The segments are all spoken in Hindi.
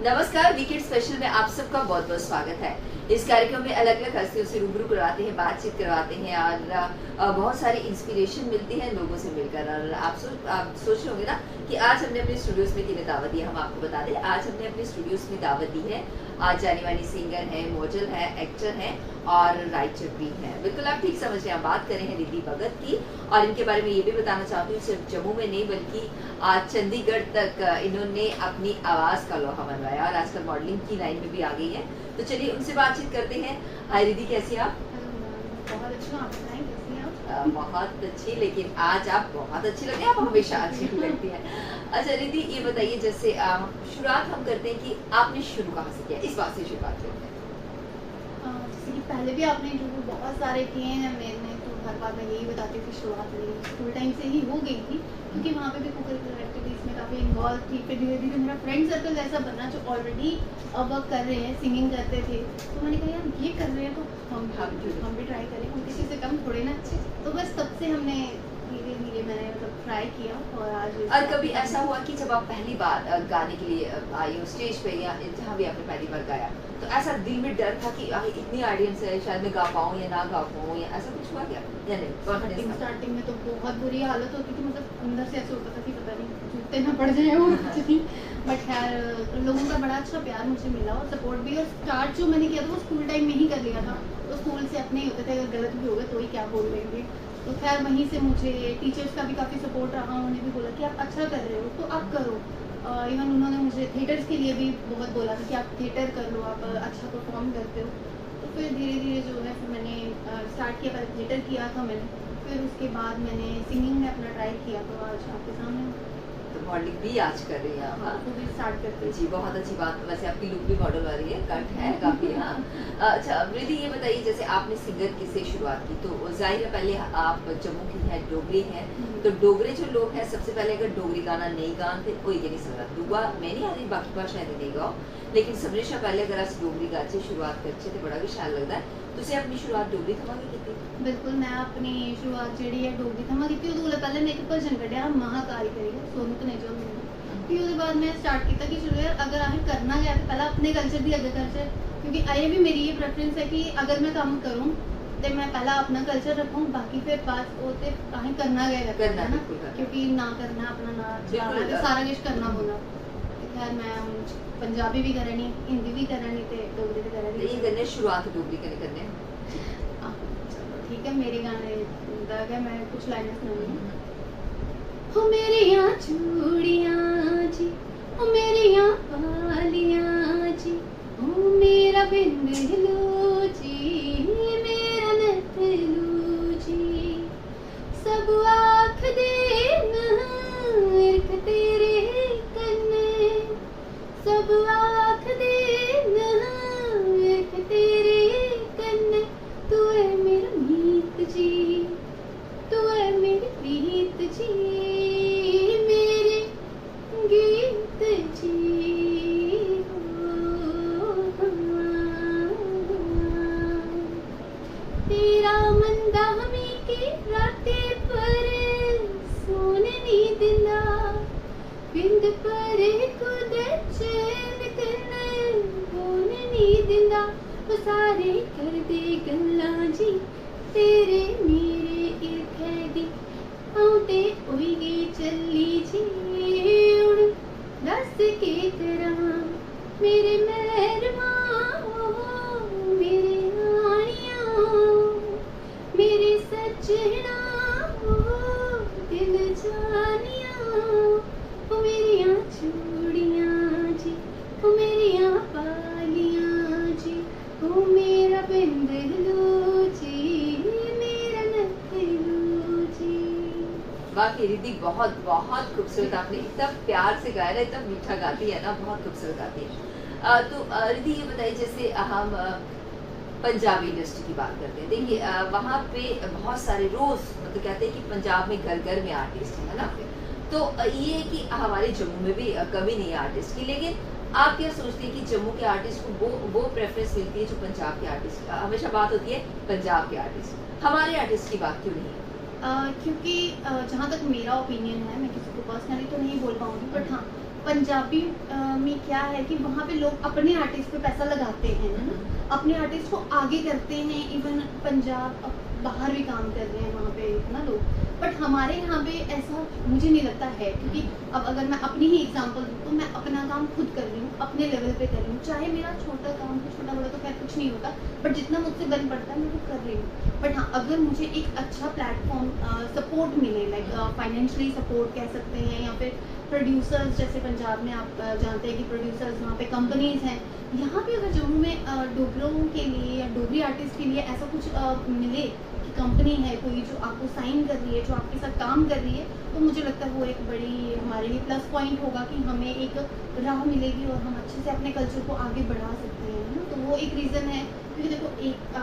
नमस्कार, वीकेंड स्पेशल में आप सबका बहुत बहुत स्वागत है। इस कार्यक्रम में अलग अलग हस्तियों से रूबरू करवाते हैं, बातचीत करवाते हैं और बहुत सारी इंस्पिरेशन मिलती है लोगों से मिलकर। और आप सोच रहे होंगे ना कि आज हमने अपने स्टूडियोज में किन्हें दावत दी है। हम आपको बता दें, आज हमने अपने स्टूडियोज में दावत दी है आज जानी मानी सिंगर है, मॉडल है, एक्टर है और राइटर भी है। बिल्कुल आप ठीक समझ रहे हैं, हम बात कर रहे हैं रिद्धि भगत की। और इनके बारे में ये भी बताना चाहती हूँ, सिर्फ जम्मू में नहीं बल्कि आज चंडीगढ़ तक इन्होंने अपनी आवाज़ का लोहा मनवाया और आजकल मॉडलिंग की लाइन में भी आ गई है। तो चलिए उनसे बातचीत करते हैं। हाय रिद्धि, कैसी आप? बहुत अच्छी, आप बताएं कैसी हैं आप? बहुत अच्छी, लेकिन आज आप बहुत अच्छी लग रही हैं। आप हमेशा अच्छी लगती हैं। अच्छा रिद्धि, ये बताइए, जैसे शुरुआत हम करते हैं कि आपने शुरू कहाँ से किया, इस बात से शुरुआत करते हैं। जैसे कि पहले भी आपने इंटरव्यू बहुत सारे किए हैं मैंने, तो हर बार मैं यही बताती हूँ कि शुरुआत मेरी स्कूल टाइम से ही हो गई थी, क्योंकि वहाँ पे भी को-करिकुलर एक्टिविटीज़ में काफ़ी इन्वॉल्व थी। फिर धीरे धीरे मेरा फ्रेंड सर्कल ऐसा बना जो ऑलरेडी अब वर्क कर रहे हैं, सिंगिंग करते थे। तो मैंने कहा यार ये कर रहे हैं तो हम भी ट्राई करें, हम किसी से कम थोड़े ना। तो बस तब से हमने धीरे धीरे मैंने मतलब ट्राई किया और आज। और कभी ऐसा हुआ कि जब आप पहली बार गाने के लिए आई हो स्टेज पे या जहाँ भी आपने पहली बार गाया, तो ऐसा दिल में डर था कि इतनी ऑडियंस है, शायद मैं गा पाऊँ या ना गा पाऊँ, या ऐसा कुछ हुआ क्या या नहीं? स्टार्टिंग में तो बहुत बुरी हालत होती थी, मतलब अंदर से ऐसा होता था कि पता नहीं जूते ना पड़ जाए वो थी। बट खैर लोगों का बड़ा अच्छा प्यार मुझे मिला और सपोर्ट भी। और स्टार्ट जो मैंने किया था वो स्कूल टाइम में ही कर लिया था, तो स्कूल से अपने ही होते थे, अगर गलत भी हो गए तो ही क्या बोल लेंगे। तो खैर वहीं से मुझे टीचर्स का भी काफ़ी सपोर्ट रहा, उन्होंने भी बोला कि आप अच्छा कर रहे हो तो आप करो। इवन उन्होंने मुझे थिएटर्स के लिए भी बहुत बोला था कि आप थिएटर कर लो, आप अच्छा परफॉर्म करते हो। तो फिर धीरे धीरे जो है फिर मैंने स्टार्ट किया, पहले थिएटर किया था मैंने, फिर उसके बाद मैंने सिंगिंग में अपना ट्राई किया, तो आज आपके सामने तो मॉडलिंग भी आज कर रही हैं आप? वो भी स्टार्ट करते जी, बहुत अच्छी बात। वैसे आपकी लुक भी मॉडल वाली है, कट है काफी। हाँ, अच्छा रिद्धि, ये बताइए, जैसे आपने सिंगर की से शुरुआत की, तो जाहिर है पहले आप जम्मू की हैं, डोगरी हैं, तो डोगरे जो लोग हैं सबसे पहले अगर डोगरी गाना नहीं गाते कोई ये नहीं सकता। दुआ मैं नहीं आती बाकी भाषा नहीं गाओ, लेकिन सबसे पहले अगर आप डोगरी गाचे शुरुआत करते तो बड़ा भी ख्याल लगता है। तुझे अपनी शुरुआत डोगरी थमां की थी? बिल्कुल, मैं अपनी शुरुआत जी है डोगरी थमां की थी। तो पहले मैं एक भजन कढ़िया महाकाल करिए सोनू तनेजा मैंने, फिर उसके बाद मैं स्टार्ट किया कि चलो यार अगर आखिर करना गया तो पहले अपने कल्चर दी अगर कल्चर, क्योंकि ये भी मेरी ये प्रेफरेंस है कि अगर मैं काम करूँ तो मैं पहला अपना कल्चर रखूँ, बाकी फिर बात होते आखिर करना गया करना ना, बिल्कुल करना। क्योंकि ना करना अपना ना बिल्कुल। चलाना सारा कुछ करना होना। तो खैर मैं पंजाबी भी करनी, हिंदी भी करनी ते डोगरी भी तो करनी। ये करने शुरुआत डोगरी कने करने। ठीक है, मेरे गाने दा गया, मैं कुछ लाइनें सुनाऊंगी। हो मेरियां चूड़ियां जी, हो मेरियां पालियां जी, हो मेरा बिंदलू जी, मेरा नथलू जी, सब आँख दे इर्ख तेरे कन्ने, सब आँख दे इर्ख तेरे कन्ने, तू है मेरा मीत जी, तू है मेरी प्रीत जी, मेरे गीत जी हो। तेरा मंदा हमी की रातें पर सोने नी दिंदा, बिंद पर खुद चैन कन्ने बोने नी दिंदा, वो सारे कर दे गल्लां जी तेरे मेरे इर्खे दी, आउते होई गई चली जी हुण दस के करां मेरे मेहरबां मेरे आनियां मेरे सजना दिल जानियां, ओ मेरियां चूड़ियां जी, ओ मेरियां पालियां जी, ओ मेरा बिंदलू जी, मेरा नथलू जी। बाकी रिद्धि बहुत बहुत खूबसूरत, आपने इतना प्यार से गाया ना, इतना मीठा गाती है ना, बहुत खूबसूरत गाती है। तो रिद्धि ये बताइए, जैसे हम पंजाबी इंडस्ट्री की बात करते हैं, देखिए वहाँ पे बहुत सारे रोज मतलब कहते हैं कि पंजाब में घर घर में आर्टिस्ट है ना। तो ये है कि हमारे जम्मू में भी कमी नहीं है आर्टिस्ट की, लेकिन आप क्या सोचते हैं कि जम्मू के आर्टिस्ट को वो प्रेफरेंस मिलती है जो पंजाब के आर्टिस्ट? हमेशा बात होती है पंजाब के आर्टिस्ट, हमारे आर्टिस्ट की बात क्यों नहीं है? क्योंकि जहाँ तक मेरा ओपिनियन है, मैं किसी को पर्सनली तो नहीं बोल पाऊँगी, बट हाँ पंजाबी में क्या है कि वहाँ पे लोग अपने आर्टिस्ट पे पैसा लगाते हैं, है ना, अपने आर्टिस्ट को आगे करते हैं। इवन पंजाब बाहर भी काम कर रहे हैं वहाँ पे ना लोग, बट हमारे यहाँ पे ऐसा मुझे नहीं लगता है। क्योंकि अब अगर मैं अपनी ही एग्जांपल दूँ तो मैं अपना काम खुद कर रही हूँ, अपने लेवल पे कर रही हूँ, चाहे मेरा छोटा काम हो, छोटा बड़ा तो खैर कुछ नहीं होता, बट जितना मुझसे बन पड़ता है मैं वो कर रही हूँ। बट हाँ, अगर मुझे एक अच्छा प्लेटफॉर्म सपोर्ट मिले, लाइक फाइनेंशियली सपोर्ट कह सकते हैं, या फिर प्रोड्यूसर्स, जैसे पंजाब में आप जानते हैं कि प्रोड्यूसर्स वहाँ पे कंपनीज हैं, यहाँ पे अगर जम्मू में डोगरों के लिए या डोगरी आर्टिस्ट के लिए ऐसा कुछ मिले कि कंपनी है कोई जो आपको साइन कर रही है, जो आपके साथ काम कर रही है, तो मुझे लगता है वो एक बड़ी हमारे लिए प्लस पॉइंट होगा कि हमें एक राह मिलेगी और हम अच्छे से अपने कल्चर को आगे बढ़ा सकते हैं, है ना। तो वो एक रीज़न है। क्योंकि देखो, एक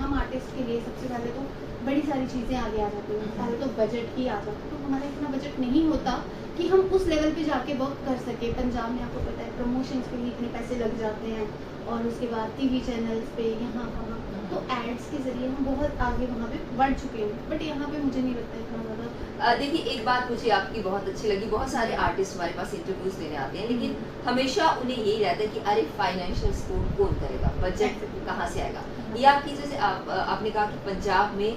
हम आर्टिस्ट के लिए सबसे पहले तो बड़ी सारी चीज़ें आगे आ जाती हैं। पहले तो बजट ही आ जाता है, तो हमारा इतना बजट नहीं होता कि हम उस लेवल पे जाके वर्क कर सके। पंजाब में आपको पता है प्रमोशंस के लिए इतने पैसे लग जाते हैं, और उसके बाद टीवी चैनल्स पे यहाँ वहाँ, तो एड्स के जरिए हम बहुत आगे वहाँ पे बढ़ चुके हैं। बट यहाँ पे मुझे नहीं लगता इतना ज़्यादा। देखिए, एक बात मुझे आपकी बहुत अच्छी लगी, बहुत सारे आर्टिस्ट हमारे पास इंटरव्यूज देने आते हैं, लेकिन हमेशा उन्हें यही रहता है कि अरे फाइनेंशियल सपोर्ट कौन करेगा, बजट कहाँ से आएगा। ये आपकी जैसे आपने कहा कि पंजाब में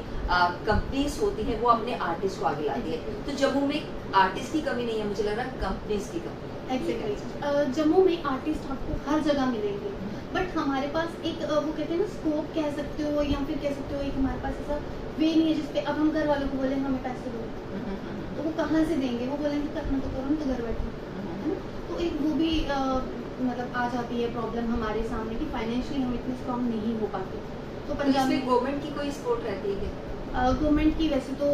कंपनीज होती हैं वो अपने आर्टिस्ट को आगे लाती है, तो जम्मू में आर्टिस्ट की कमी नहीं है, मुझे लग रहा है कंपनीज की कमी है। एग्जैक्टली, जम्मू में आर्टिस्ट आपको हर जगह मिलेंगे, बट हमारे पास एक वो कहते हैं ना स्कोप कह सकते हो, या फिर कह सकते हो एक हमारे पास ऐसा वे नहीं है जिसपे अब हम घर वालों को बोले हमें पैसे दो, तो वो कहाँ से देंगे। वो बोलेंगे करना तो करो, तो घर बैठो, है ना। तो एक वो भी मतलब आ जाती है प्रॉब्लम हमारे सामने कि फाइनेंशियली हम इतने स्ट्रॉन्ग नहीं हो पाते। तो पंजाब में गवर्नमेंट की कोई सपोर्ट रहती है? गवर्नमेंट की वैसे तो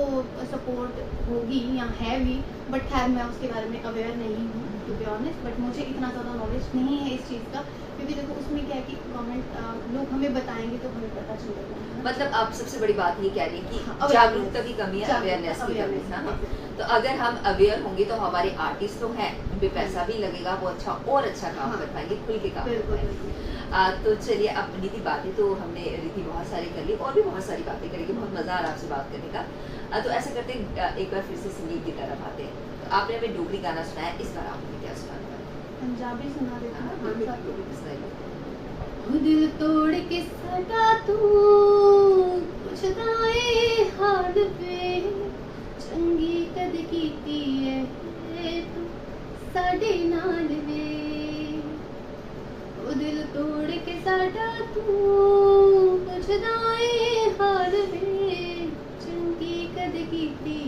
सपोर्ट होगी या है भी, बट खैर मैं उसके बारे में अवेयर नहीं हूँ टू बी ऑनेस्ट। बट मुझे इतना ज़्यादा नॉलेज नहीं है इस चीज़ का, क्योंकि देखो उसमें क्या है कि गवर्नमेंट लोग हमें बताएंगे तो हमें पता चलेगा। मतलब आप सबसे बड़ी बात ये कह रही हैं कि हाँ, जागरूकता की कमी है, अवेयरनेस की कमी है। हाँ। तो अगर हम अवेयर होंगे तो हमारे आर्टिस्ट तो हैं, उन पे पैसा भी लगेगा, वो अच्छा और अच्छा काम हाँ, कर पाएंगे, खुल के काम कर बिल्कुल पाएंगे। तो चलिए, अब रीति बातें तो हमने रीति बहुत सारी कर ली, और भी बहुत सारी बातें करेंगे, बहुत मज़ा आ रहा है आपसे बात करने का। तो ऐसा करते हैं, एक बार फिर से संगीत की तरफ आते हैं। तो आपने हमें डोगरी गाना सुनाया, इस बार आप हमें क्या सुनाने वाले हैं? पंजाबी सुना देता हाँ, हूँ। डोगरी सुनाइए। दिल तोड़ के सटा तू पुछदा ए हाल पे, चंगी कद कीती है तू साडे नाल वे। ओ दिल तोड़ के सटा तू पुछदा ए हाल पे, चंगी कद कीती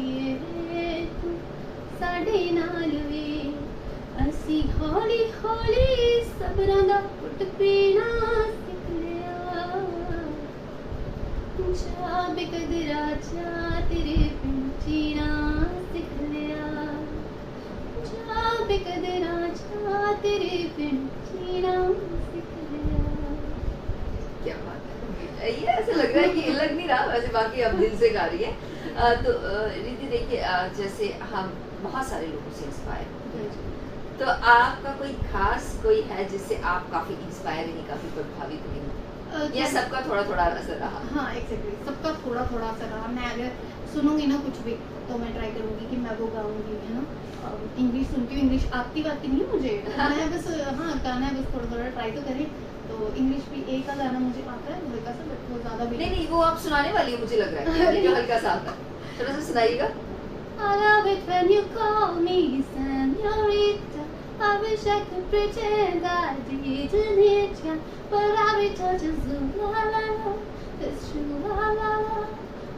है तू साडे नाल वे। असी हौली हौली सबरां दा घुट पीना सिख लिया, जा बेकदरा जा तेरे बिन जीना सिख लिया, जा बेकदरा जा तेरे बिन जीना सिख लिया। क्या बात है, ये ऐसा लग रहा है कि लग नहीं रहा, वैसे बाकी आप दिल से गा रही है। तो रीति देखिए, जैसे हम बहुत सारे लोगों से इंस्पायर होते हैं, तो आपका कोई खास कोई है जिससे आप काफी इंस्पायर हुई, काफी प्रभावित हुई, या सबका थोड़ा थोड़ा असर रहा? हाँ एग्जैक्टली, सबका थोड़ा थोड़ा असर रहा। मैं अगर सुनूंगी ना कुछ भी, तो मैं ट्राई करूंगी कि मैं वो गाऊंगी, है ना। इंग्लिश सुनती हूँ, इंग्लिश आती नहीं है मुझे, मैं बस हाँ गाना है, बस थोड़ा थोड़ा ट्राई तो करें। तो इंग्लिश भी एक का गाना मुझे आता है हल्का सा, बट वो ज़्यादा भी नहीं, वो आप सुनाने वाली है, मुझे लग रहा है कि हल्का सा आता है, थोड़ा सा सुनाइएगा। I love it when you call me señorita. I wish I could pretend I didn't hit ya, but I be touching you, la la la. It's true, la la la.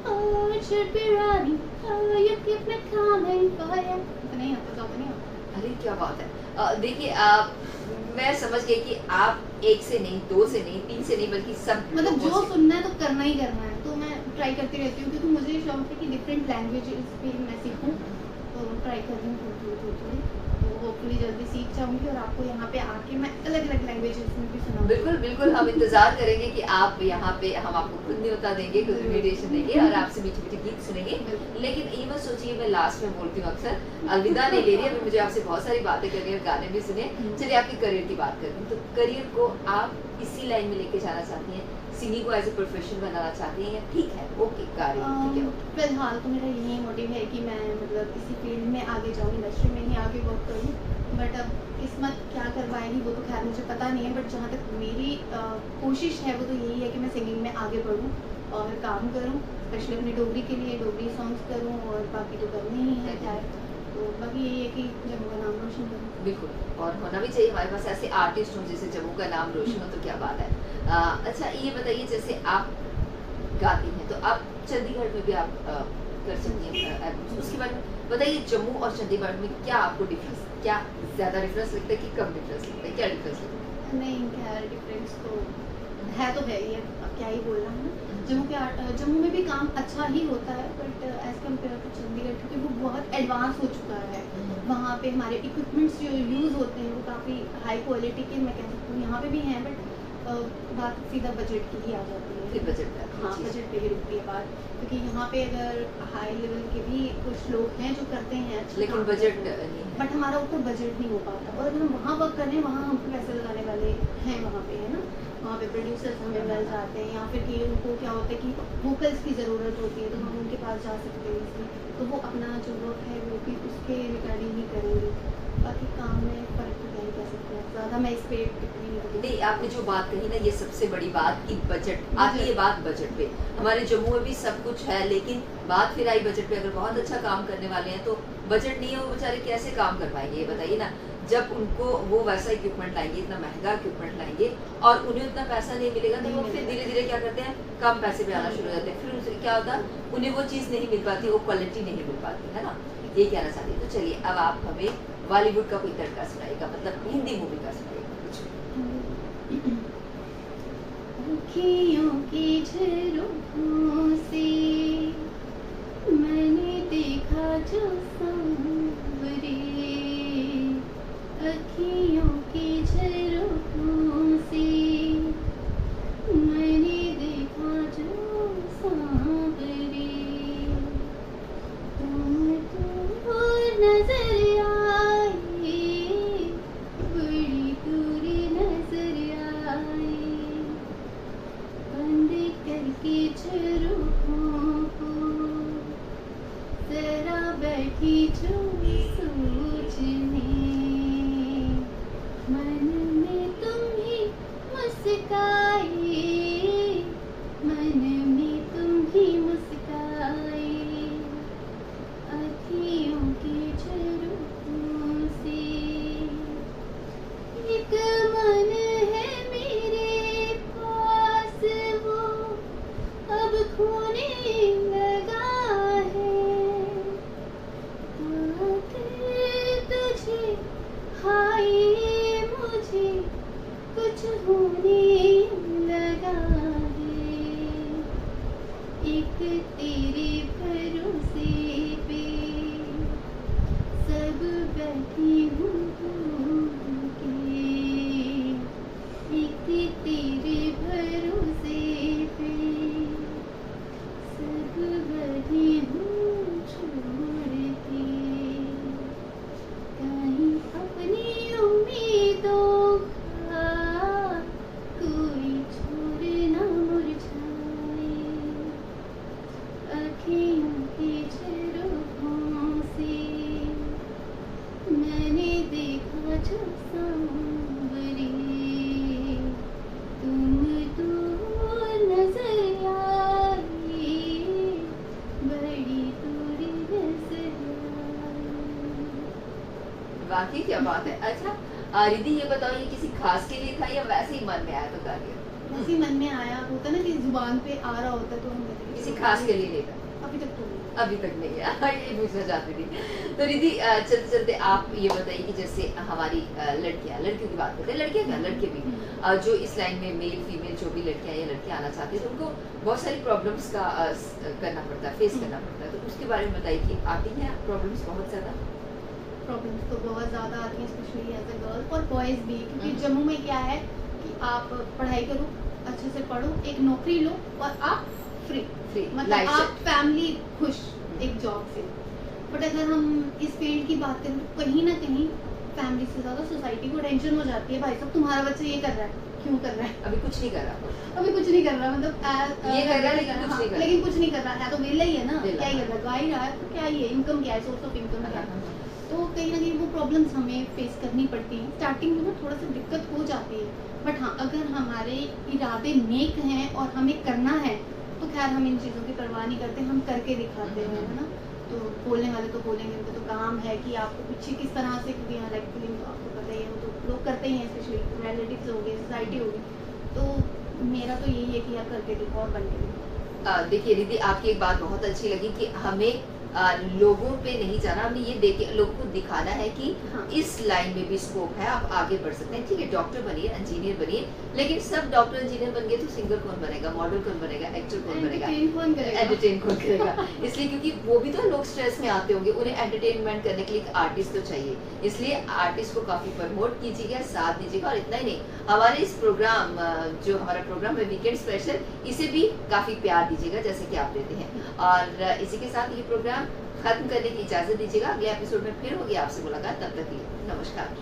Oh, it should be running. Oh, you keep me coming for ya. नहीं आता, तो नहीं आता। अरे क्या बात है। देखिए, मैं समझ गई कि आप एक से नहीं, दो से नहीं, तीन से नहीं, बल्कि सब मतलब लोगों जो से- सुनना है तो करना ही करना है, तो मैं ट्राई करती रहती हूँ, क्योंकि मुझे शौक है कि डिफरेंट लैंग्वेजेस भी मैं सीखूँ। तो ट्राई कर रही हूँ थोड़ी, तो होपफुली जल्दी सीख जाऊँगी और आपको यहाँ पे आके मैं अलग अलग लैंग्वेजेस में भी सुनाऊंगी। बिल्कुल बिल्कुल, हम इंतजार करेंगे कि आप यहाँ पे, हम आपको खुद न्योता देंगे, खुद इन्विटेशन देंगे और आपसे मीठे मीठे गीत सुनेंगे। लेकिन ये मत सोचिए, मैं लास्ट में बोलती हूँ अक्सर, अलविदा नहीं ले रही है, अभी मुझे आपसे बहुत सारी बातें करनी है और गाने भी सुने। चलिए, आपके करियर की बात करती हूँ। तो करियर को आप इसी लाइन में लेके जाना चाहती हैं, सिंगिंग को एज ए प्रोफेशन बनाना चाहती हैं, या ठीक है ओके गा रही हैं, ठीक है ओके? फिलहाल तो मेरा यही मोटिव है कि मैं मतलब इसी फील्ड में आगे जाऊँ, इंडस्ट्री में ही आगे वर्क करूँ। बट अब किस्मत क्या कर पाएगी वो तो खैर मुझे पता नहीं है, बट जहाँ तक मेरी कोशिश है वो तो यही है कि मैं सिंगिंग में आगे बढ़ूँ और काम करूँ, स्पेशली अपनी डोगरी के लिए डोगरी सॉन्ग्स करूँ, और बाकी तो करने ही है खैर। तो बाकी यही है कि जम्मू का नाम रोशन करूँ। बिल्कुल, और होना भी चाहिए हमारे पास ऐसे आर्टिस्ट हों जिससे जम्मू का नाम रोशन हो, तो क्या बात है। अच्छा ये बताइए, जैसे आप गाती हैं तो आप चंडीगढ़ में भी आप कर सकती हैं एल्बम्स, उसके बारे में बताइए। जम्मू और चंडीगढ़ में क्या आपको डिफरेंस, क्या ज़्यादा डिफरेंस लगता है कि कम डिफरेंस लगता है, क्या डिफरेंस लगता है? नहीं खैर डिफरेंस तो है ही है, अब क्या ही बोलना है ना। जम्मू में भी काम अच्छा ही होता है, but as compared to Chandigarh, क्योंकि वो बहुत एडवांस हो चुका है। वहाँ पे हमारे इक्विपमेंट्स जो यूज़ होते हैं वो काफ़ी हाई क्वालिटी के मैं कह सकती हूँ, यहाँ पे भी हैं, बट बात सीधा बजट की ही आ जाती है। फिर बजट पे हाँ, बजट पे ही रुकती है बात, क्योंकि यहाँ पे अगर हाई लेवल के भी कुछ लोग हैं जो करते हैं अच्छा लेकिन काम बजट करते हैं, नहीं है। बट हमारा उतना बजट नहीं हो पाता। और अगर हम वहाँ वर्क कर रहे हैं, वहाँ हम पैसे लगाने वाले हैं वहाँ पे, है ना। वहाँ पे प्रोड्यूसर्स हमें मिल जाते हैं, या फिर कि उनको क्या होता है कि वोकल्स की ज़रूरत होती है तो हम उनके पास जा सकते हैं इसमें, तो वो अपना जो वर्क है वो भी उसके रिगार्डिंग ही करेंगे। बाकी काम में फ़र्क तो क्या ही कह सकते हैं, ज़्यादा मैं इस पर टिप्पणी नहीं करूँगी। नहीं, आपने जो बात कही ना, ये सबसे बड़ी बात कि बजट आती है, बात बजट पे। हमारे जम्मू में भी सब कुछ है, लेकिन बात फिर आई बजट पे। अगर बहुत अच्छा काम करने वाले हैं तो बजट नहीं है, वो बेचारे कैसे काम कर पाएंगे, ये बताइए ना। जब उनको वो वैसा इक्विपमेंट लाएंगे, इतना महंगा इक्विपमेंट लाएंगे, और उन्हें उतना पैसा नहीं मिलेगा, तो वो फिर धीरे धीरे क्या करते हैं, कम पैसे पे आना शुरू हो जाते हैं। फिर उनसे क्या होता है, उन्हें वो चीज़ नहीं मिल पाती, वो क्वालिटी नहीं मिल पाती, है ना। ये कहना चाहती है। तो चलिए, अब आप हमें बॉलीवुड का कोई तड़का सुनाएगा, मतलब हिंदी मूवी का सुनाएगा कुछ। अखियों की झरोखों से मैंने देखा जो सांवरे, अखियों की झरोखों से मैंने देखा जो सांवरे, तुम तो नजर आई, बड़ी दूर नजर आई, बंद करके झरोखों को जरा बैठी जो सोचने, मन में तुम ही मुस्काए, मन में तुम ही मुस्काए, अखियों की झरोखों से। एक मन है मेरे पास, वो अब खोने लगा है, आकर तुझे हाय मुझे कुछ होने लगा है, एक तेरे भरोसे पे सब बैठी हूँ भूल के, एक तेरे भरोसे पे सब बैठी हूँ छोड़ के, कहीं अपनी उम्मीदों का कोई छोर ना मुरझाए, अखियों की झरोखों से मैंने देखा जो सांवरे, तुम तो नजर आई, बड़ी दूर नजर आई। वाकई क्या बात है। अच्छा रिद्धि, ये बताओ, ये किसी खास के लिए था या वैसे ही मन में आया तो गा दिया? ऐसे ही मन में आया, होता ना कि जुबान पे आ रहा होता तो हम कहते हैं किसी खास के लिए नहीं था? अभी तक तो नहीं। अभी तक नहीं है। ये पूछना चाहती थी। तो रिद्धि, चलते चलते आप ये बताइए कि जैसे हमारी लड़कियों की बात करते हैं, लड़कियां क्या, लड़के भी जो इस लाइन में मेल फीमेल जो भी लड़कियां या लड़के आना चाहते हैं, तो उनको बहुत सारी प्रॉब्लम्स का करना पड़ता है, फेस करना पड़ता है। तो उसके बारे में बताइए कि आती हैं प्रॉब्लम्स बहुत ज़्यादा? प्रॉब्लम्स तो बहुत ज़्यादा आती हैं, स्पेशली एज अ गर्ल, और बॉयज़ भी, क्योंकि जम्मू में क्या है कि आप पढ़ाई करो, अच्छे से पढ़ो, एक नौकरी लो और आप फ्री, मतलब लाइफ आप फैमिली खुश एक जॉब से। बट अगर हम इस फील्ड की बात करें तो कहीं ना कहीं फैमिली से ज़्यादा सोसाइटी को टेंशन हो जाती है, भाई साहब तुम्हारा बच्चा ये कर रहा है, क्यों कर रहा है, अभी कुछ नहीं कर रहा, अभी कुछ नहीं कर रहा, मतलब ये कर रहा है लेकिन कुछ नहीं कर रहा। लेकिन कुछ नहीं कर रहा है, तो वेला ही है ना, वेला, क्या ही कर रहा है, गा ही रहा है, तो क्या ही है, इनकम क्या है, सोर्स ऑफ इनकम क्या है। तो कहीं ना कहीं वो प्रॉब्लम्स हमें फेस करनी पड़ती हैं। स्टार्टिंग में ना थोड़ा सा दिक्कत हो जाती है, बट हाँ अगर हमारे इरादे नेक हैं और हमें करना है तो खैर हम इन चीज़ों की परवाह नहीं करते, हम करके दिखाते हैं, है ना। तो बोलने वाले तो बोलेंगे, उनका तो काम है कि आपको पीछे किस तरह से, क्योंकि यहाँ लाइक फिल्म तो आपको पता ही है, वो तो लोग करते ही हैं, स्पेशली रिलेटिव्स हो गए, सोसाइटी होगी। तो मेरा तो यही है कि यार करके दिखाओ और बन के दिखाओ। देखिए रिद्धि, आपकी एक बात बहुत अच्छी लगी कि हमें लोगों पे नहीं जाना, हमने ये देख के लोगों को दिखाना है कि हाँ। इस लाइन में भी स्कोप है, आप आगे बढ़ सकते हैं। ठीक है, डॉक्टर बनिए, इंजीनियर बनिए, लेकिन सब डॉक्टर इंजीनियर बन गए तो सिंगर कौन बनेगा, मॉडल कौन बनेगा, एक्टर कौन बनेगा, एंटरटेन कौन करेगा? एंटरटेन कौन करेगा? इसलिए क्योंकि वो भी तो लोग स्ट्रेस में आते होंगे, उन्हें एंटरटेनमेंट करने के लिए एक आर्टिस्ट तो चाहिए। इसलिए आर्टिस्ट को काफी प्रमोट कीजिएगा, साथ दीजिएगा। और इतना ही नहीं, हमारे इस प्रोग्राम जो हमारा प्रोग्राम है वीकेंड स्पेशल, इसे भी काफी प्यार दीजिएगा जैसे कि आप देते हैं। और इसी के साथ ये प्रोग्राम खत्म करने की इजाजत दीजिएगा। अगले एपिसोड में फिर होगी आपसे मुलाकात, तब तक के लिए नमस्कार।